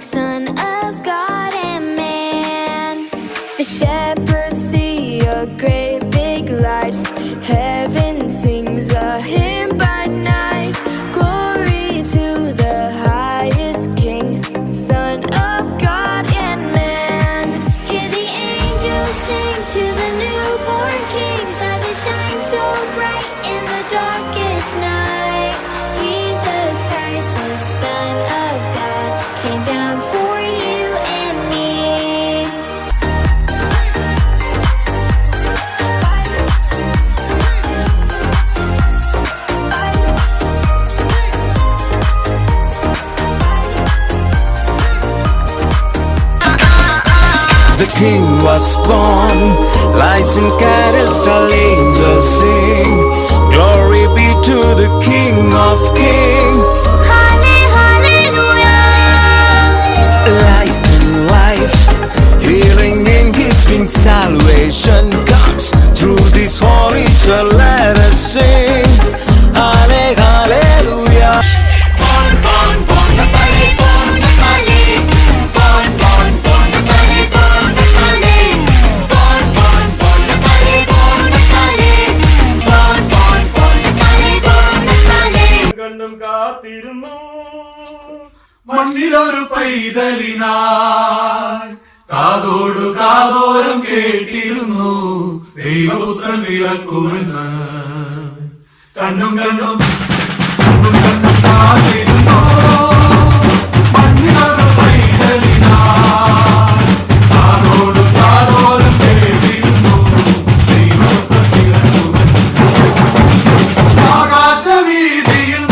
Son of God and man. The shepherds see a great big light. Heaven sings a hymn by night. Glory to the highest King, Son of God and man. Hear the angels sing to the newborn King. Star that shines so bright in the darkest night. Jesus Christ, the Son of God, came down for you and me. The King was born, lights and carols, all angels sing. Glory be to the King of Kings. Hallelujah. Light and life, healing in His wings, salvation comes through this holy church. Let us sing. Hallelujah. കണ്ണും കാത്തിരുന്നു മണ്ണിലൊരു പൈതലിനായി കാതോടു കാതോരം കേട്ടിരുന്നു ദൈവപുത്രൻ ഇറക്കുമെന്ന് കണ്ണും കണ്ണും കണ്ണും കണ്ണും കാത്തിരുന്നു മണ്ണിലൊരു പൈതലിനായി കാതോടു കാതോരം കേട്ടിരുന്നു ദൈവപുത്രൻ ഇറക്കുമെന്ന് ആകാശവീതിയിൽ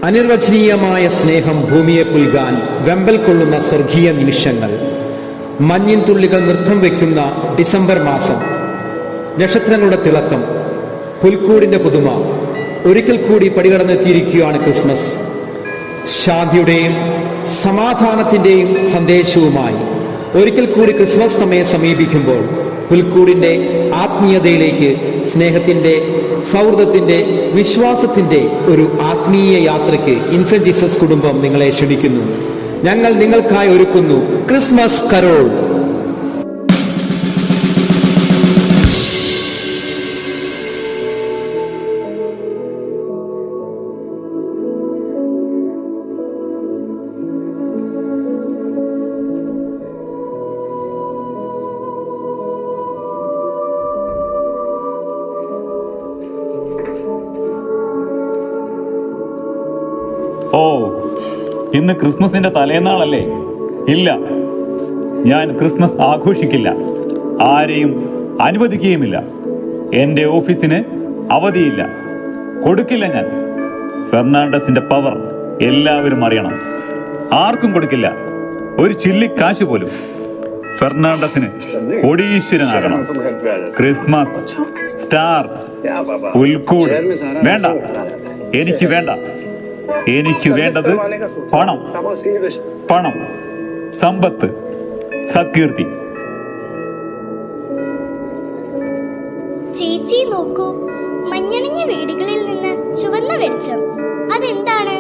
അനിർവചനീയമായ സ്നേഹം ഭൂമിയെ പുൽകാൻ വെമ്പൽ കൊള്ളുന്ന സ്വർഗീയ നിമിഷങ്ങൾ. മഞ്ഞിൻ തുള്ളികൾ നൃത്തം വയ്ക്കുന്ന ഡിസംബർ മാസം. നക്ഷത്രങ്ങളുടെ തിളക്കം, പുൽക്കൂടിന്റെ പുതുമ. ഒരിക്കൽ കൂടി പടികടന്നെത്തിയിരിക്കുകയാണ് ക്രിസ്മസ്. ശാന്തിയുടെയും സമാധാനത്തിന്റെയും സന്ദേശവുമായി ഒരിക്കൽ കൂടി ക്രിസ്മസ് നമ്മെ സമീപിക്കുമ്പോൾ പുൽക്കൂടിന്റെ ആത്മീയതയിലേക്ക്, സ്നേഹത്തിന്റെ, സൗഹൃദത്തിന്റെ, വിശ്വാസത്തിന്റെ ഒരു ആത്മീയ യാത്രയ്ക്ക് ഇൻഫന്റ് ജീസസ് കുടുംബം നിങ്ങളെ ക്ഷണിക്കുന്നു. ഞങ്ങൾ നിങ്ങൾക്കായി ഒരുക്കുന്നു ക്രിസ്മസ് കരോൾ. ഓ, ഇന്ന് ക്രിസ്മസിന്റെ തലേന്നാളല്ലേ? ഇല്ല, ഞാൻ ക്രിസ്മസ് ആഘോഷിക്കില്ല. ആരെയും അനുവദിക്കുകയുമില്ല. എൻ്റെ ഓഫീസിന് അവധിയില്ല, കൊടുക്കില്ല ഞാൻ. ഫെർണാണ്ടസിന്റെ പവർ എല്ലാവരും അറിയണം. ആർക്കും കൊടുക്കില്ല, ഒരു ചില്ലിക്കാശ് പോലും. ഫെർണാണ്ടസിന് കോടീശ്വരനാകണം. ക്രിസ്മസ് സ്റ്റാർ, പുൽക്കൂട് വേണ്ട, എനിക്ക് വേണ്ട. എനിക്ക് വേണ്ടത് പണം, പണം, സമ്പത്ത്, സത്കീർത്തി. ചേച്ചി നോക്കൂ, മഞ്ഞണിഞ്ഞ വീടുകളിൽ നിന്ന് ചുവന്ന വെളിച്ചം. അതെന്താണ്?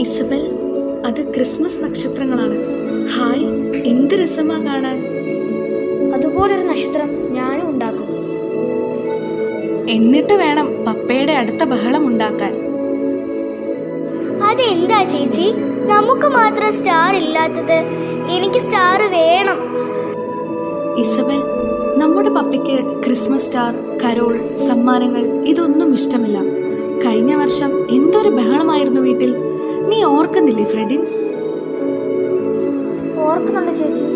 ഇസബൽ, അത് ക്രിസ്മസ് നക്ഷത്രങ്ങളാണ്. ഹായ്, എന്ത് രസമാ കാണാൻ. അതുപോലൊരു നക്ഷത്രം ഞാനും ഉണ്ടാക്കും. എന്നിട്ട് വേണം പപ്പയുടെ അടുത്ത ബഹളം ഉണ്ടാക്കാൻ. അതെന്താ ചേച്ചി, നമുക്ക് മാത്രം സ്റ്റാർ ഇല്ലാത്തത്? എനിക്ക് സ്റ്റാർ വേണം. ഇസബൽ, നമ്മുടെ പപ്പയ്ക്ക് ക്രിസ്മസ് സ്റ്റാർ, കരോൾ, സമ്മാനങ്ങൾ ഇതൊന്നും ഇഷ്ടമില്ല. കഴിഞ്ഞ വർഷം എന്തൊരു ബഹളമായിരുന്നു വീട്ടിൽ, നീ ഓർക്കുന്നില്ലേ ഫ്രെഡിൻ? ഓർക്കുന്നുണ്ട് ചേച്ചി.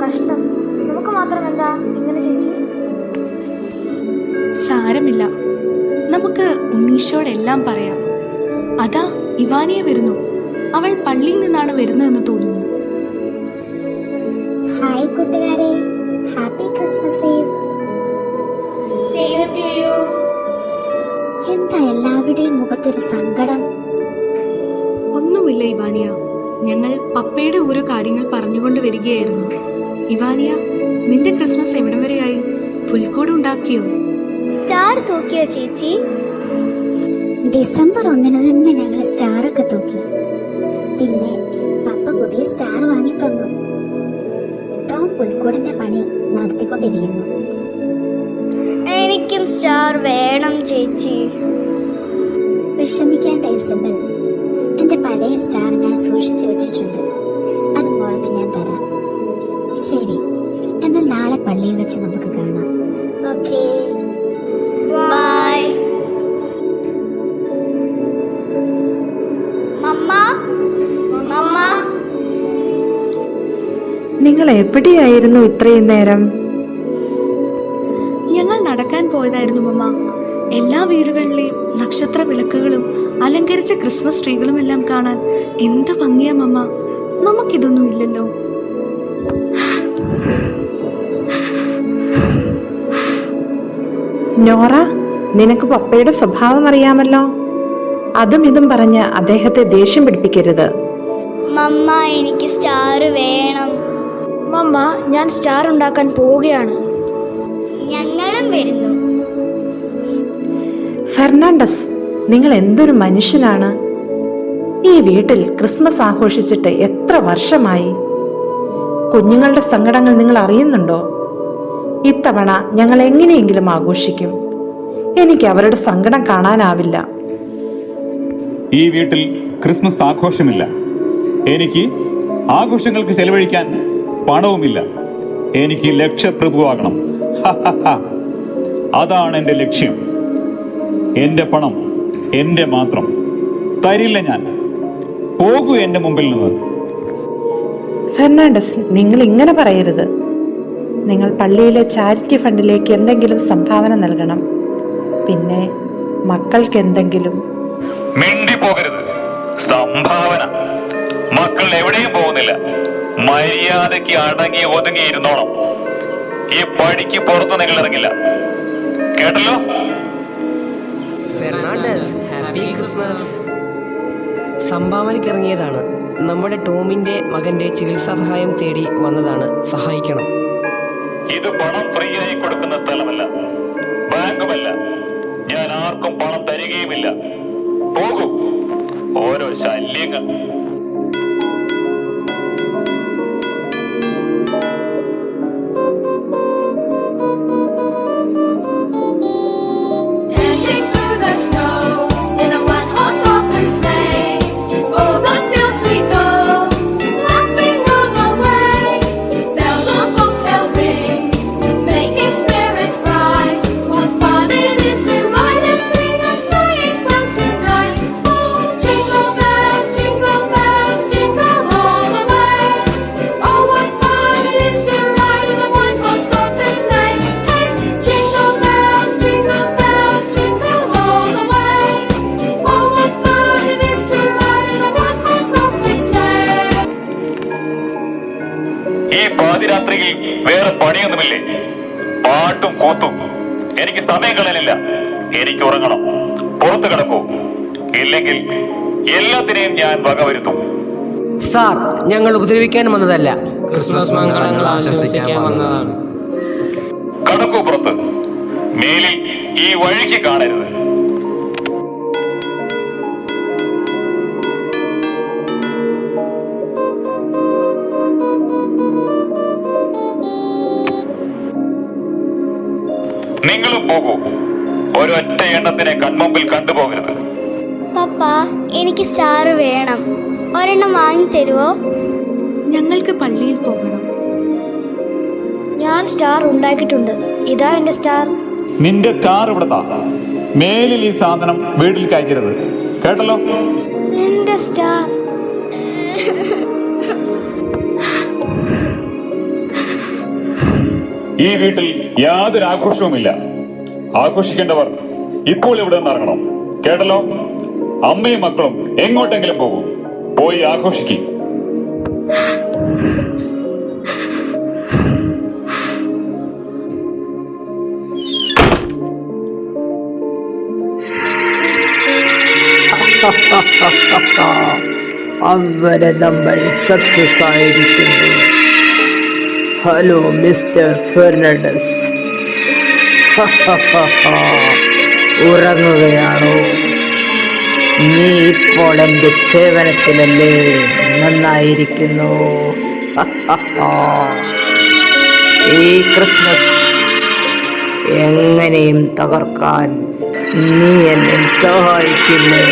കഷ്ടം, നമുക്ക് മാത്രം എന്താ ഇങ്ങനെ ചേച്ചി? സാരമില്ല, നമുക്ക് ഉണ്ണീശോടെല്ലാം പറയാം. അതാ ഇവാനിയ വരുന്നു. അവൾ പള്ളിയിൽ നിന്നാണ് വരുന്നതെന്ന് തോന്നുന്നു. ഹായ് കൂട്ടുകാരെ, ഹാപ്പി ക്രിസ്മസ് ഈവ്. എന്താ എല്ലാവരുടെയും മുഖത്തൊരു സങ്കടം? ഒന്നുമില്ല ഇവാനിയ, ഞങ്ങൾ പപ്പയുടെ ഓരോ കാര്യങ്ങൾ പറഞ്ഞുകൊണ്ട് വരികയായിരുന്നു. ഇവാനിയ, നിന്റെ ക്രിസ്മസ് എവിടം വരെയായി? പുൽക്കൂട് ഉണ്ടാക്കിയോ? സ്റ്റാർ തൂക്കിയോ ചേച്ചി? ഡിസംബർ 1 തന്നെ ഞങ്ങൾ സ്റ്റാറൊക്കെ തൂക്കി. പിന്നെ പപ്പ പുതിയ സ്റ്റാർ വാങ്ങി തന്നു. ടോം പുൽക്കൂടിന്റെ പണി നടത്തിക്കൊണ്ടിരിക്കുന്നു. എനിക്കും സ്റ്റാർ വേണം ചേച്ചി. വിഷമിക്കേണ്ട ഇസബൽ, എന്റെ പഴയ സ്റ്റാർ ഞാൻ സൂക്ഷിച്ചു വെച്ചിട്ടുണ്ട്. അതുപോലത്തെ ഞാൻ തരാം. ശരി, എന്നാൽ നാളെ പള്ളിയിൽ വെച്ച് നമുക്ക് കാണാം. Okay, bye. നിങ്ങൾ എവിടെയായിരുന്നു ഇത്രയും നേരം? ഞങ്ങൾ നടക്കാൻ പോയതായിരുന്നു മമ്മ. എല്ലാ വീടുകളിലെയും നക്ഷത്ര വിളക്കുകളും അലങ്കരിച്ച ക്രിസ്മസ് ട്രീകളും എല്ലാം കാണാൻ എന്ത് ഭംഗിയാ മമ്മ. നമുക്കിതൊന്നും ഇല്ലല്ലോ. നോറ, നിനക്ക് പപ്പയുടെ സ്വഭാവം അറിയാമല്ലോ. അതും ഇതും പറഞ്ഞ് അദ്ദേഹത്തെ ദേഷ്യം പിടിപ്പിക്കരുത്. മമ്മ, എനിക്ക് സ്റ്റാർ വേണം. മമ്മ, ഞാൻ സ്റ്റാർ ഉണ്ടാക്കാൻ പോവുകയാണ്. ഞങ്ങളും വരുന്നു. ഫെർണാണ്ടസ്, നിങ്ങൾ എന്തൊരു മനുഷ്യനാണ്. ഈ വീട്ടിൽ ക്രിസ്മസ് ആഘോഷിച്ചിട്ട് എത്ര വർഷമായി? കുഞ്ഞുങ്ങളുടെ സങ്കടങ്ങൾ നിങ്ങൾ അറിയുന്നുണ്ടോ? ഇത്തവണ ഞങ്ങൾ എങ്ങനെയെങ്കിലും ആഘോഷിക്കും. എനിക്ക് അവരുടെ സങ്കടം കാണാനാവില്ല. ഈ വീട്ടിൽ ക്രിസ്മസ് ആഘോഷമില്ല. എനിക്ക് ആഘോഷങ്ങൾക്ക് ചെലവഴിക്കാൻ പണവുമില്ല. എനിക്ക് ലക്ഷപ്രഭുവാകണം. അതാണ് എൻ്റെ ലക്ഷ്യം. എൻ്റെ പണം എൻ്റെ മാത്രം. തരില്ല ഞാൻ. പോകൂ എൻ്റെ മുമ്പിൽ നിന്ന്. ഫെർണാണ്ടസ്, നിങ്ങൾ ഇങ്ങനെ പറയരുത്. നിങ്ങൾ പള്ളിയിലെ ചാരിറ്റി ഫണ്ടിലേക്ക് എന്തെങ്കിലും സംഭാവന നൽകണം. പിന്നെ മക്കൾക്ക് എന്തെങ്കിലും. മിണ്ടി പോകരുത്. സംഭാവന. മക്കൾ എവിടെയും പോകുന്നില്ല. മര്യാദയ്ക്ക് അടങ്ങി ഒതുങ്ങി ഇരുന്നോണം. ഈ പടിക്ക് പുറത്ത് നിങ്ങൾ ഇറങ്ങില്ല. കേട്ടല്ലോ? Fernandez, happy Christmas. സംഭാവനയ്ക്ക് ഇറങ്ങിയതാണ്. നമ്മുടെ ടോമിന്റെ മകന്റെ ചികിത്സാ സഹായം തേടി വന്നതാണ്. സഹായിക്കണം. ഇത് പണം ഫ്രീ ആയി കൊടുക്കുന്ന സ്ഥലമല്ല, ബാങ്കുമല്ല. ഞാൻ ആർക്കും പണം തരികയുമില്ല. പോകൂ. ഓരോ ശല്യങ്ങൾ. Dashing through the snow in a one-horse open sleigh, over fields we go, laughing all the way. Bells on bobtail ring, making spirits bright. What fun it is to ride and sing a sleighing song tonight! Oh, jingle bells, jingle all the way. Oh, what fun it is to ride in a one-horse open sleigh! Hey, jingle bells, jingle all the way. Oh, what fun it is to ride in a one-horse open sleigh! ഈ പാതിരാത്രിയിൽ വേറെ പണിയൊന്നുമില്ലേ? പാട്ടും കൂത്തും. എനിക്ക് സമയം കളയാനില്ല. എനിക്ക് ഉറങ്ങണം. പുറത്തു കിടക്കൂ. ഇല്ലെങ്കിൽ എല്ലാത്തിനെയും ഞാൻ വകവരുത്തും. സാർ, ഞങ്ങൾ ഉപദ്രവിക്കാൻ വന്നതല്ല, ക്രിസ്മസ് മംഗളങ്ങൾ ആശംസിക്കാൻ വന്നതാണ്. കടക്കൂ പുറത്ത്. മേലിൽ ഈ വഴിക്ക് കാണരുത്. നിങ്ങളും പോകൂ. ഒരൊറ്റ എണ്ണത്തിനെ കൺമുമ്പിൽ കണ്ടുപോകരുത്. പപ്പ, എനിക്ക് സ്റ്റാർ വേണം. ഒരെണ്ണം വാങ്ങി തരുമോ? ഞങ്ങൾക്ക് പള്ളിയിൽ പോകണം. ഞാൻ സ്റ്റാർ ഉണ്ടാക്കിയിട്ടുണ്ട്. ഇതാ എൻ്റെ സ്റ്റാർ. നിന്റെ സ്റ്റാർ ഇവിടത്താ. മേലിൽ ഈ സാധനം വീട്ടിൽ കയറ്റരുത്. കേട്ടല്ലോ? എൻ്റെ സ്റ്റാർ. ഈ വീട്ടിൽ യാതൊരു ആഘോഷവുമില്ല. ആഘോഷിക്കേണ്ടവർ ഇപ്പോൾ ഇവിടെ നിന്ന് ഇറങ്ങണം. കേട്ടല്ലോ? അമ്മയും മക്കളും എങ്ങോട്ടെങ്കിലും പോകും. പോയി ആഘോഷിക്കും. അവരെ നമ്മൾ സക്സസ് ആയിരിക്കുന്നു. ഹലോ മിസ്റ്റർ ഫെർണാണ്ടസ്, ഉറങ്ങുകയാണോ? നീ ഇപ്പോൾ എൻ്റെ സേവനത്തിലല്ലേ? നന്നായിരിക്കുന്നു. ഈ ക്രിസ്മസ് എങ്ങനെയും തകർക്കാൻ നീ എന്നെ സഹായിക്കില്ലേ?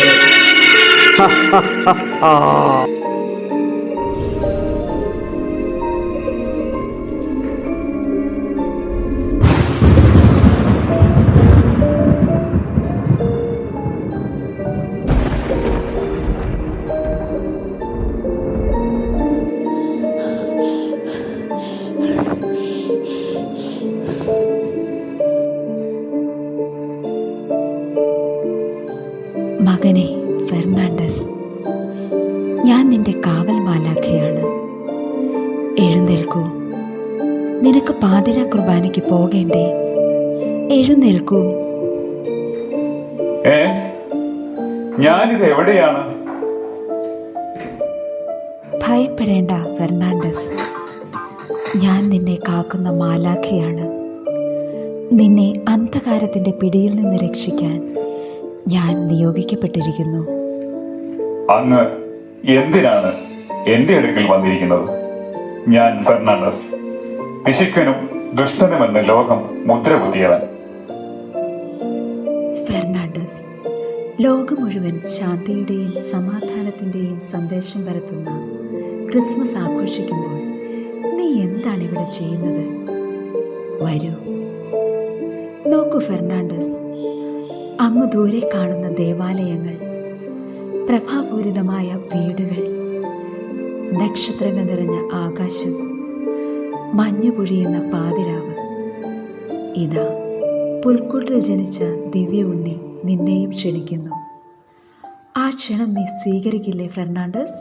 മകനെ ഫെർണാണ്ടസ്, ഞാൻ നിന്റെ കാവൽ മാലാഖയാണ്. എഴുന്നേൽക്കൂ. നിനക്ക് പാതിരാ കുർബാനയ്ക്ക് പോകേണ്ടേ? എഴുന്നേൽക്കൂ. ഞാനിത് എവിടെയാണ്? ഭയപ്പെടേണ്ട ഫെർണാണ്ടസ്, ഞാൻ നിന്നെ കാക്കുന്ന മാലാഖയാണ്. നിന്നെ അന്ധകാരത്തിന്റെ പിടിയിൽ നിന്ന് രക്ഷിക്കാൻ ഞാൻ നിയോഗിക്കപ്പെട്ടിരിക്കുന്നു. അങ്ങ് എന്തിനാണ് എന്റെ അടുക്കൽ വന്നിരിക്കുന്നത്? ഞാൻ ഫെർണാണ്ടസ്, പിശുക്കനും ദുഷ്ടനുമെന്ന് ലോകം മുദ്ര കുത്തിയവൻ. ഫെർണാണ്ടസ്, ലോകം മുഴുവൻ ശാന്തിയുടെയും സമാധാനത്തിന്റെയും സന്ദേശം പരത്തുന്ന ക്രിസ്മസ് ആഘോഷിക്കുമ്പോൾ നീ എന്താണ് ഇവിടെ ചെയ്യുന്നത്? വരൂ. നോക്കൂ ഫെർണാണ്ടസ്, അങ്ങ് ദൂരെ കാണുന്ന ദേവാലയങ്ങൾ, പ്രഭാപൂരിതമായ വീടുകൾ, നക്ഷത്രങ്ങൾ നിറഞ്ഞ ആകാശം, മഞ്ഞു പൊഴിയുന്ന പാതിരാവ്. ഇതാ പുൽക്കൂട്ടിൽ ജനിച്ച ദിവ്യ ഉണ്ണി നിന്നെയും ക്ഷണിക്കുന്നു. ആ ക്ഷണം നീ സ്വീകരിക്കില്ലേ ഫെർണാണ്ടസ്?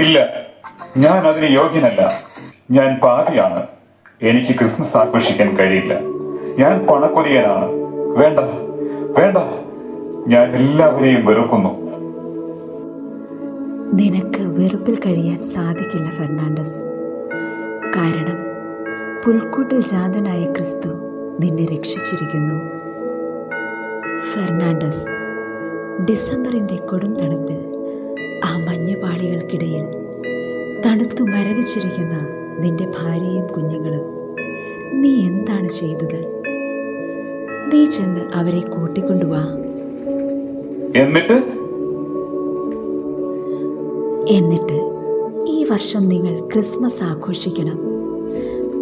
ഇല്ല, ഞാൻ അതിന് യോഗ്യനല്ല. ഞാൻ പാപിയാണ്. എനിക്ക് ക്രിസ്മസ് ആഘോഷിക്കാൻ കഴിയില്ല. ഞാൻ പണക്കൊതിയനാണ്. വേണ്ട വേണ്ട, ഞാൻ എല്ലാവരെയും വെറുക്കുന്നു. നിനക്ക് വെറുപ്പിൽ കഴിയാൻ സാധിക്കില്ല ഫെർണാണ്ടസ്. കാരണം പുൽക്കൂട്ടിൽ ജാതനായ ക്രിസ്തു നിന്നെ രക്ഷിച്ചിരിക്കുന്നു. ഫെർണാണ്ടസ്, ഡിസംബറിൻ്റെ കൊടും തണുപ്പിൽ ആ മഞ്ഞുപാളികൾക്കിടയിൽ തണുത്തു മരവിച്ചിരിക്കുന്ന നിന്റെ ഭാര്യയും കുഞ്ഞുങ്ങളും നീ എന്താണ് ചെയ്തത്? നീ ചെന്ന് അവരെ കൂട്ടിക്കൊണ്ടുവാ. എന്നിട്ട് ഈ വർഷം നിങ്ങൾ ക്രിസ്മസ് ആഘോഷിക്കണം.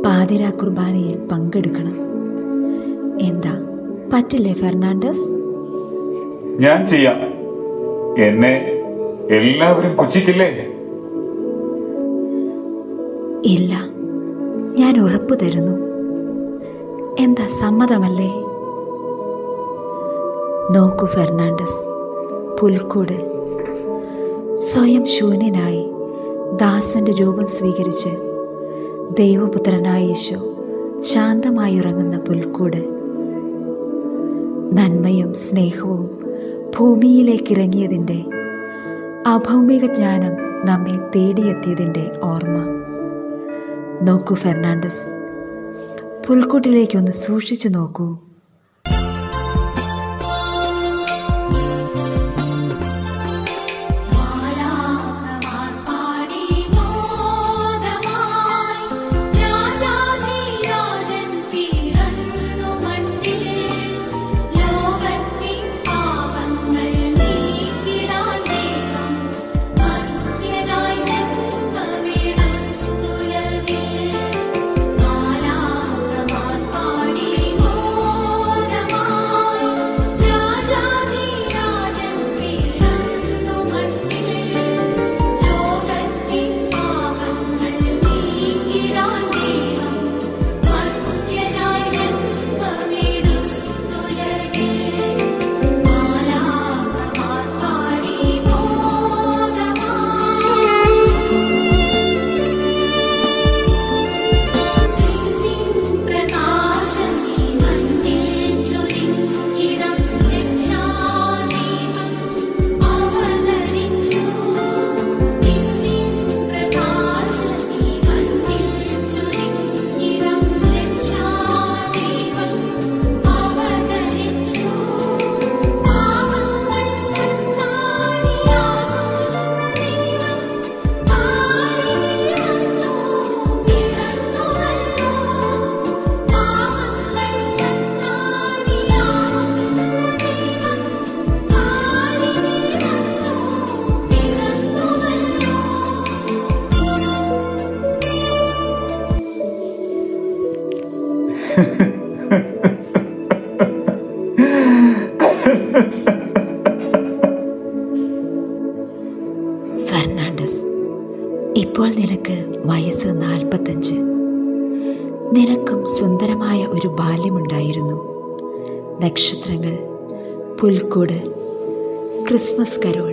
പാതിരാ കുർബാനയിൽ പങ്കെടുക്കണം. എന്താ, പറ്റില്ലേ ഫെർണാണ്ടസ്? ഞാൻ ചെയ്യാം. എന്നെ എല്ലാവരും പുച്ഛിക്കില്ലേ? ഇല്ല, ഞാൻ ഉറപ്പു തരുന്നു. എന്താ, സമ്മതമല്ലേ? നോക്കൂ ഫെർണാണ്ടസ്, പുൽക്കൂട് സ്വയം ശൂന്യനായി ദാസന്റെ രൂപം സ്വീകരിച്ച് ദൈവപുത്രനായ യേശു ശാന്തമായി ഉറങ്ങുന്ന പുൽക്കൂട്. നന്മയും സ്നേഹവും ഭൂമിയിലേക്ക് ഇറങ്ങിയതിൻ്റെ അഭൗമിക ജ്ഞാനം നമ്മെ തേടിയെത്തിയതിൻ്റെ ഓർമ്മ. നോക്കൂ ഫെർണാണ്ടസ്, പുൽക്കൂട്ടിലേക്കൊന്ന് സൂക്ഷിച്ചു നോക്കൂ. ഫെർണാണ്ടസ്, ഇപ്പോൾ നിനക്ക് വയസ്സ് 45. നിനക്കും സുന്ദരമായ ഒരു ബാല്യമുണ്ടായിരുന്നു. നക്ഷത്രങ്ങൾ, പുൽക്കൂട്, ക്രിസ്മസ് കരോൾ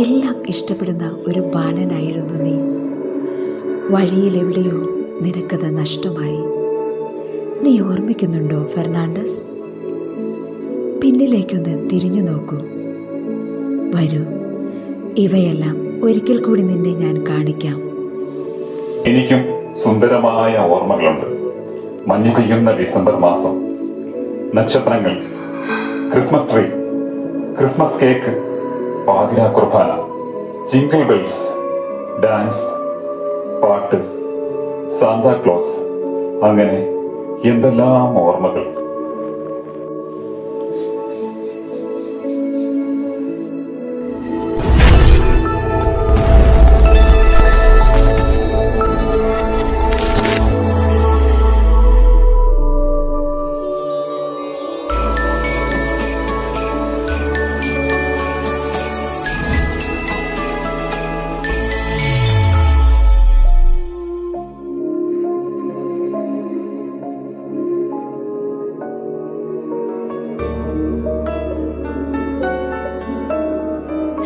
എല്ലാം ഇഷ്ടപ്പെടുന്ന ഒരു ബാലനായിരുന്നു നീ. വഴിയിലെവിടെയോ നിനക്കത് നഷ്ടമായി. നീ ഓർമ്മിക്കുന്നുണ്ടോ ഫെർണാണ്ടസ്? പിന്നിലേക്കൊന്ന് തിരിഞ്ഞു നോക്കൂ. വരൂ, ഇവയെല്ലാം ഒരിക്കൽ കൂടി നിന്നെ ഞാൻ കാണിക്കാം. എനിക്കും സുന്ദരമായ ഓർമ്മകളുണ്ട്. മഞ്ഞു പെയ്യുന്ന ഡിസംബർ മാസം, നക്ഷത്രങ്ങൾ, ക്രിസ്മസ് ട്രീ, ക്രിസ്മസ് കേക്ക്, പാതിരാ കുർബാന, ജിംഗിൾ ബെൽസ്, ഡാൻസ്, പാട്ട്, സാന്താക്ലോസ്, അങ്ങനെ എന്തെല്ലാം ഓർമ്മകൾ.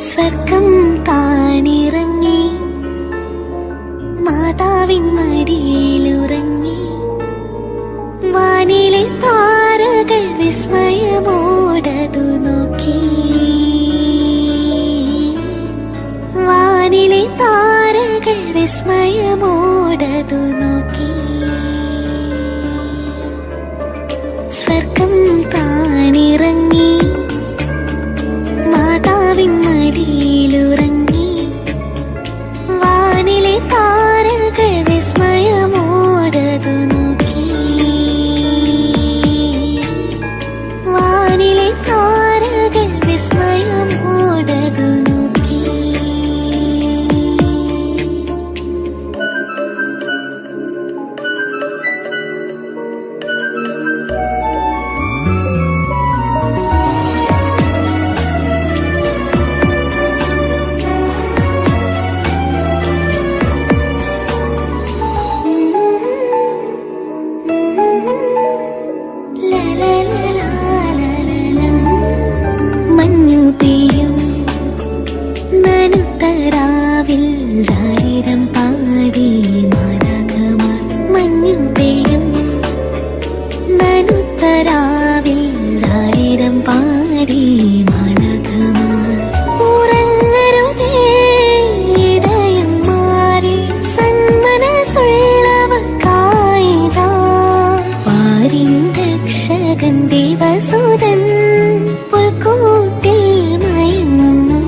സ്വർഗം താണിറങ്ങി മാതാവിൻ മടിയിലുറങ്ങി വാനിലെ താരകൾ വിസ്മയമോടതു നോക്കി വാനിലെ താരകൾ വിസ്മയമോടതു നോക്കി സ്വർഗം താണിറങ്ങി മാതാവിൻ മടിയിലുറങ്ങി വാനിലെ താരകൾ വിസ്മയമോടതു നോക്കി വാനിലെ താരകൾ വിസ്മയമോടതു നോക്കി മഞ്ഞു പെയ്യും നനുത്തരാവിൽ ധാരിരം പാടി മാലാഖമാർ മഞ്ഞു പെയ്യും നനുത്തരാവിൽ ധാരിരം പാടി മാലാഖമാർ ഉറങ്ങരുതേ ഇടയന്മാരെ സന്മനസ്സുള്ളവർക്കായിതാ പാരിൻ രക്ഷകൻ ദേവസുതൻ പുൽക്കൂട്ടിൽ മയങ്ങുന്നു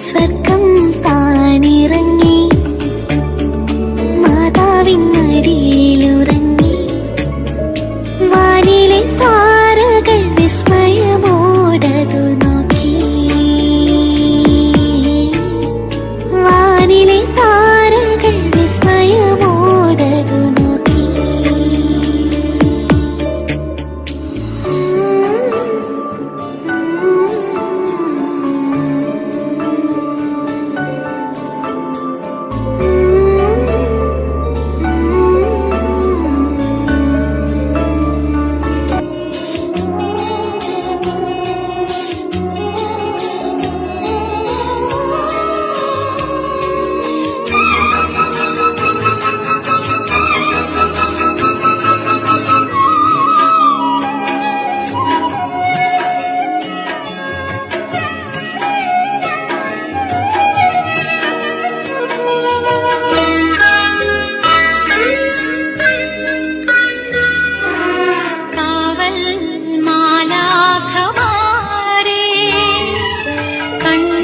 സ്വർഗം താണിറങ്ങി മാതാവിൻ മടിയിലുറങ്ങി വാനിലെ താരകൾ വിസ്മയമോടതു നോക്കി വാനിലെ താരകൾ വിസ്മയമോടതു നോക്കി കാവൽ മാലാഖമാരേ കണ്ണടയ്ക്കരുതേ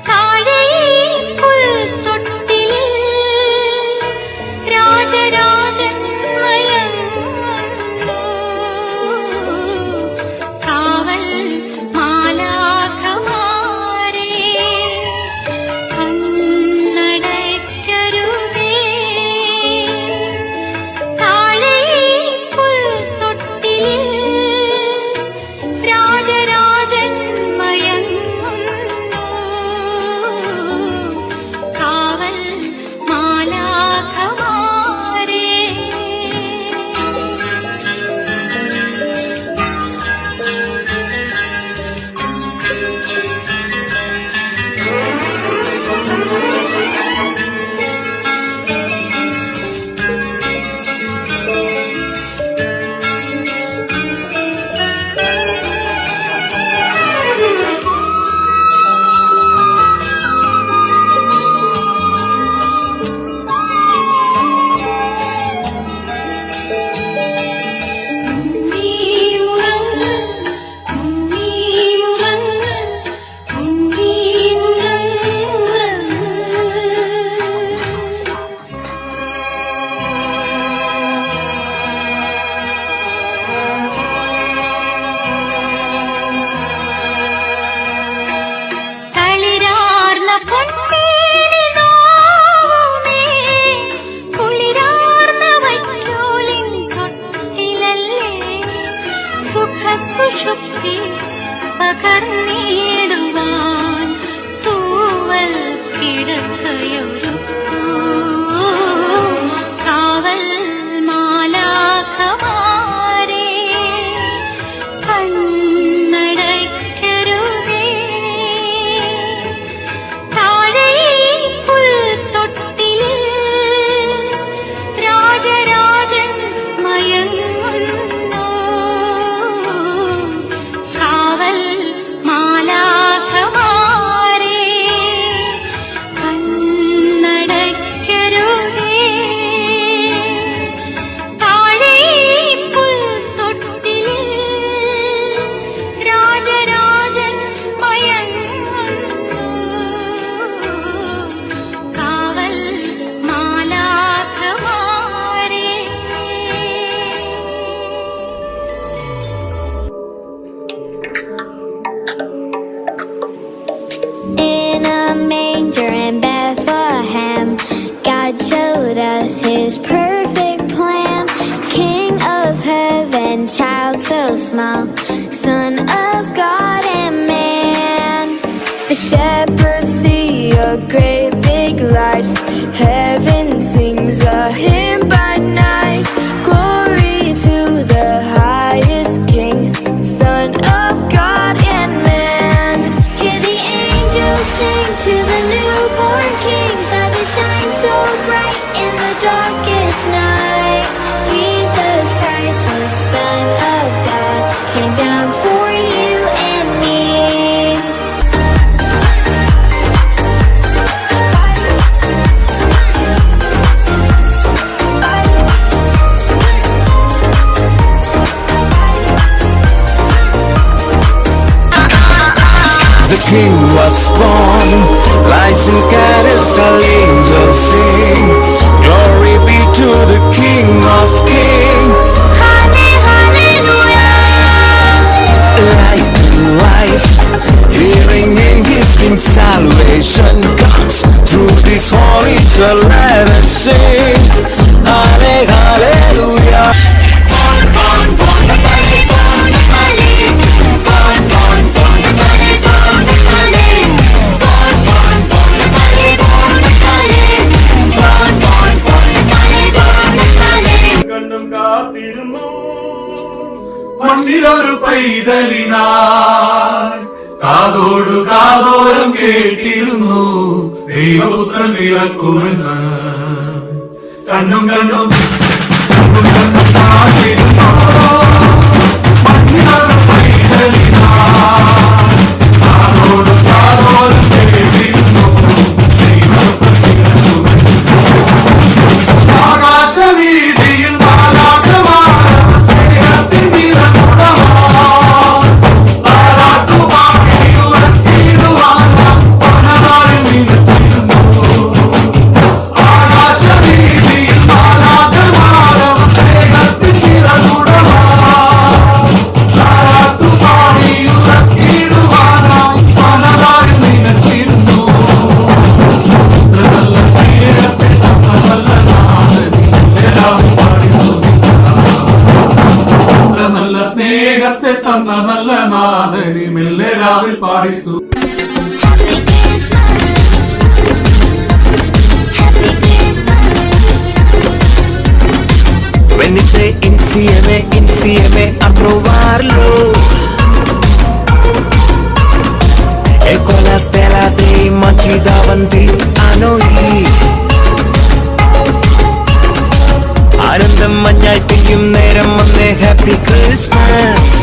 താഴെ പുൽത്തൊട്ടിൽ രാജരാജൻ മയങ്ങുന്നു കാവൽ മാലാഖമാരേ കണ്ണടയ്ക്കരുതേ താഴെ പുൽത്തൊട്ടിൽ രാജരാജൻ മയങ്ങുന്നു കാവൽ മാലാഖമാരേ തളിരാർന്ന പൊന്നേലി നോവുമേ കുളിരാർന്ന വൈക്കോലിൻ തൊട്ടിലല്ലേ സുഖസുഷുപ്തി പകർന്നിടുവാൻ തൂവൽ കിടക്കയൊരുക്കൂ കാവൽ മാലാഖമാരേ and child so small, Son of God and man. The shepherds see a great big light, heaven sings a hymn by night. Glory to the highest King, Son of God and man. Hear the angels sing to the newborn King, shine the shine so bright in the darkest night. Jesus Christ, the Son of God, came down for you and me. The King was born, lights and carols all angels sing. Glory be to the King of Kings. Hallelujah. Light and life, healing in His wings, salvation comes through this holy church. Let us sing, Hallelujah. കണ്ടും കാത്തിരുന്നു മണ്ണിലൊരു പൈതലിനായി, കാതോടു കാതോരം കേട്ടിരുന്നു ദൈവപുത്രൻ പിറക്കുമെന്ന്. കണ്ണും കണ്ണും കണ്ണും കണ്ണും കാത്തിരുന്നു മണ്ണിലൊരു പൈതലിനായി, കാതോടു കാതോരം കേട്ടിരുന്നു ദൈവപുത്രൻ പിറക്കുമെന്ന്. ആകാശവീതിയിൽ തന്ന നല്ല നാഥനി മെല്ലെ രാവിൽ പാടിസ്തു. Happy Christmas. Happy Christmas. Venite insieme a trovarlo, e con la stella dei magi davanti a noi. ആനന്ദം മഞ്ഞായി പെയ്യും നേരം വന്നേ, ഹാപ്പി ക്രിസ്മസ്.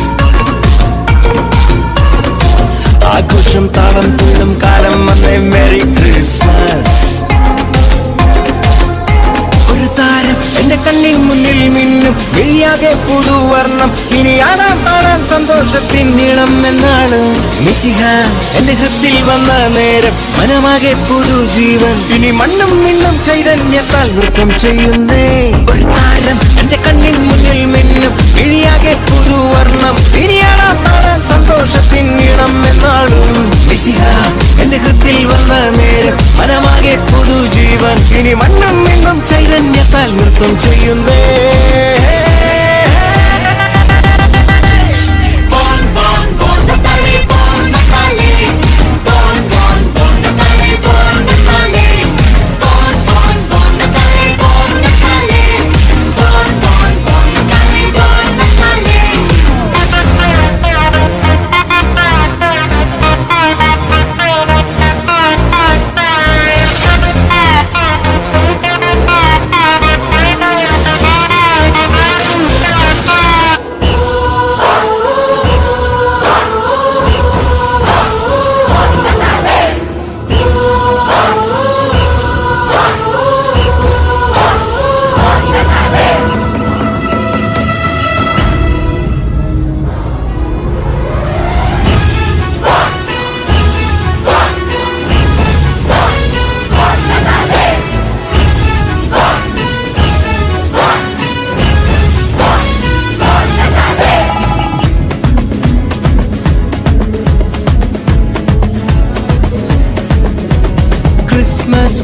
ആഘോഷം താളം തുള്ളും കാലം വന്നേ, മെറി ക്രിസ്മസ്. ഒരു താരം എന്റെ കണ്ണിൻ മുന്നിൽ മിന്നും, മിഴിയാകെ പുതുവർണ്ണം. ഇനി ആടാം പാടാം സന്തോഷത്തിൻ നീളം എന്നാണ്. മിശിഹ എന്റെ ഹൃത്തിൽ വന്ന നേരം മനമാകെ പുതുജീവൻ. ഇനി മണ്ണും മിണ്ണും ചൈതന്യത്താൽ നൃത്തം ചെയ്യുന്നേ. ഒരു താരം എന്റെ കണ്ണിൻ മുന്നിൽ മിന്നും, മിഴിയാകെ പുതുവർണ്ണം. ഇനി ആടാം പാടാം സന്തോഷത്തിൻ നീളം എന്നാണ്. മിശിഹ എന്റെ ഹൃത്തിൽ വന്ന നേരം മനമാകെ പുതുജീവൻ. ഇനി മണ്ണും മിണ്ണും ചൈതന്യത്താൽ നൃത്തം ചെയ്യുന്നേ.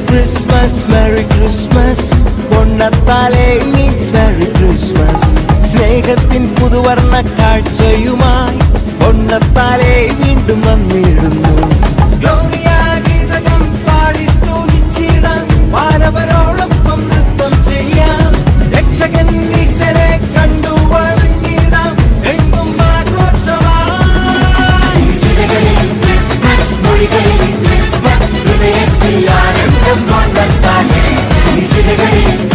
Christmas, Merry Christmas. Buon Natale means Merry Christmas. Snake സ്നേഹത്തിൻ പുതുവർണ്ണ കാഴ്ചയുമായി പൊന്നത്താലെ വീണ്ടും വന്നിടുന്നു. ഗ്ലോറിയ ഗീതകം പാടി സ്തുതിച്ചിടാം, മാനവരോടൊപ്പം നൃത്തം ചെയ്യാം, രക്ഷകൻ ഈശനെ കണ്ടു വണങ്ങിടാം, എങ്ങും ആഘോഷമായി. ക്രിസ്മസ് മൊഴികളിൽ ക്രിസ്മസ് ഹൃദയത്തിൽ ആനന്ദം കൊണ്ടെത്താനേ.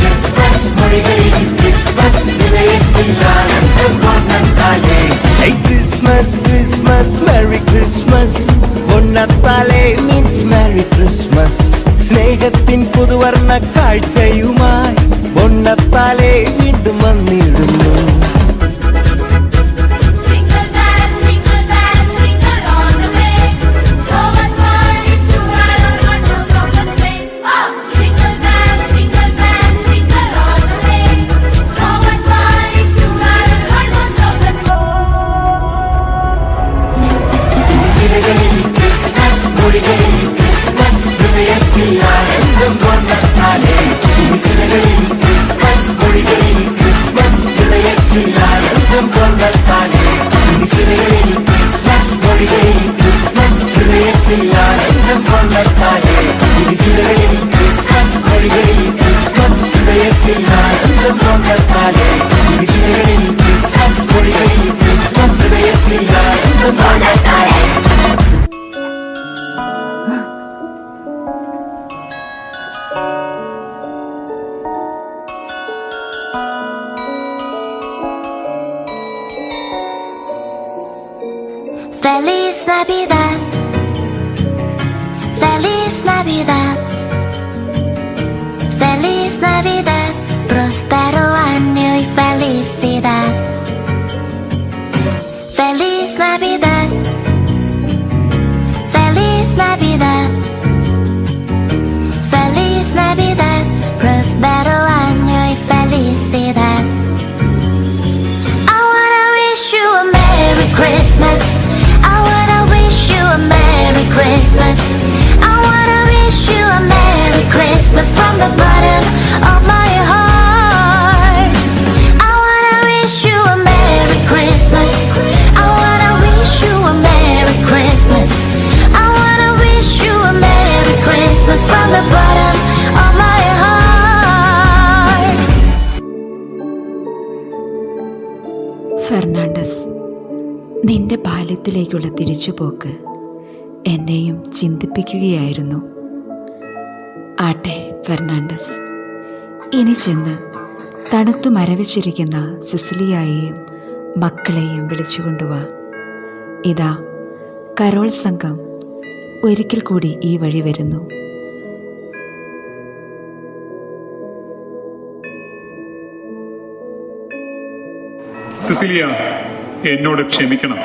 ക്രിസ്മസ് മൊഴികളിൽ ക്രിസ്മസ് ഹൃദയത്തിൽ ആനന്ദം കൊണ്ടെത്താനേ. ക്രിസ്മസ് ക്രിസ്മസ് മെറി ക്രിസ്മസ്, പൊന്നത്താലെ മീൻസ് മെറി ക്രിസ്മസ്. സ്നേഹത്തിൻ പുതുവർണ്ണ കാഴ്ചയുമായി പൊന്നത്താലെ വീണ്ടും വന്നിടുന്നു. Feliz Navidad, Feliz Navidad, Feliz Navidad, próspero año y felicidad. Feliz Navidad, Feliz Navidad, Feliz Navidad, próspero año y felicidad. I wanna wish you a Merry Christmas. I wanna wish you a Merry Christmas. I wanna wish you a Merry Christmas from the bottom of my heart. I wanna wish you a Merry Christmas. I wanna wish you a Merry Christmas. I wanna wish you a Merry Christmas from the bottom of my heart. Fernandes, നിന്റെ ബാല്യത്തിലേക്കുള്ള തിരിച്ചുപോക്ക് എന്നെയും ചിന്തിപ്പിക്കുകയായിരുന്നു. ആട്ടെ Fernandez, ഇനി ചെന്ന് തണുത്തു മരവിച്ചിരിക്കുന്ന സിസിലിയായെയും മക്കളെയും വിളിച്ചുകൊണ്ടുവാ. ഇതാ Carol സംഘം ഒരിക്കൽ കൂടി ഈ വഴി വരുന്നു. സിസിലിയ, എന്നോട് ക്ഷമിക്കണം.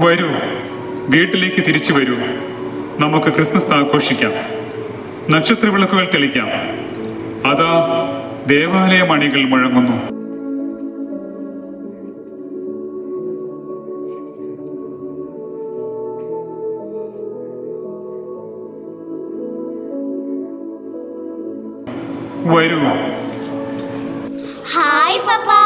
വരൂ, വീട്ടിലേക്ക് തിരിച്ചു വരൂ. നമുക്ക് ക്രിസ്മസ് ആഘോഷിക്കാം, നക്ഷത്ര വിളക്കുകൾ തെളിക്കാം. അതാ ദേവാലയ മണികൾ മുഴങ്ങുന്നു. വരൂ. ഹായ് പപ്പാ.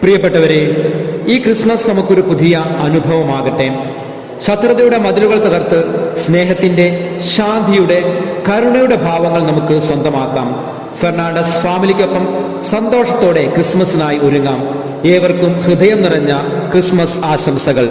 പ്രിയപ്പെട്ടവരെ, ഈ ക്രിസ്മസ് നമുക്കൊരു പുതിയ അനുഭവമാകട്ടെ. ശത്രുതയുടെ മതിലുകൾ തകർത്ത് സ്നേഹത്തിന്റെ, ശാന്തിയുടെ, കരുണയുടെ ഭാവങ്ങൾ നമുക്ക് സ്വന്തമാക്കാം. ഫെർണാണ്ടസ് ഫാമിലിക്കൊപ്പം സന്തോഷത്തോടെ ക്രിസ്മസിനായി ഒരുങ്ങാം. ഏവർക്കും ഹൃദയം നിറഞ്ഞ ക്രിസ്മസ് ആശംസകൾ.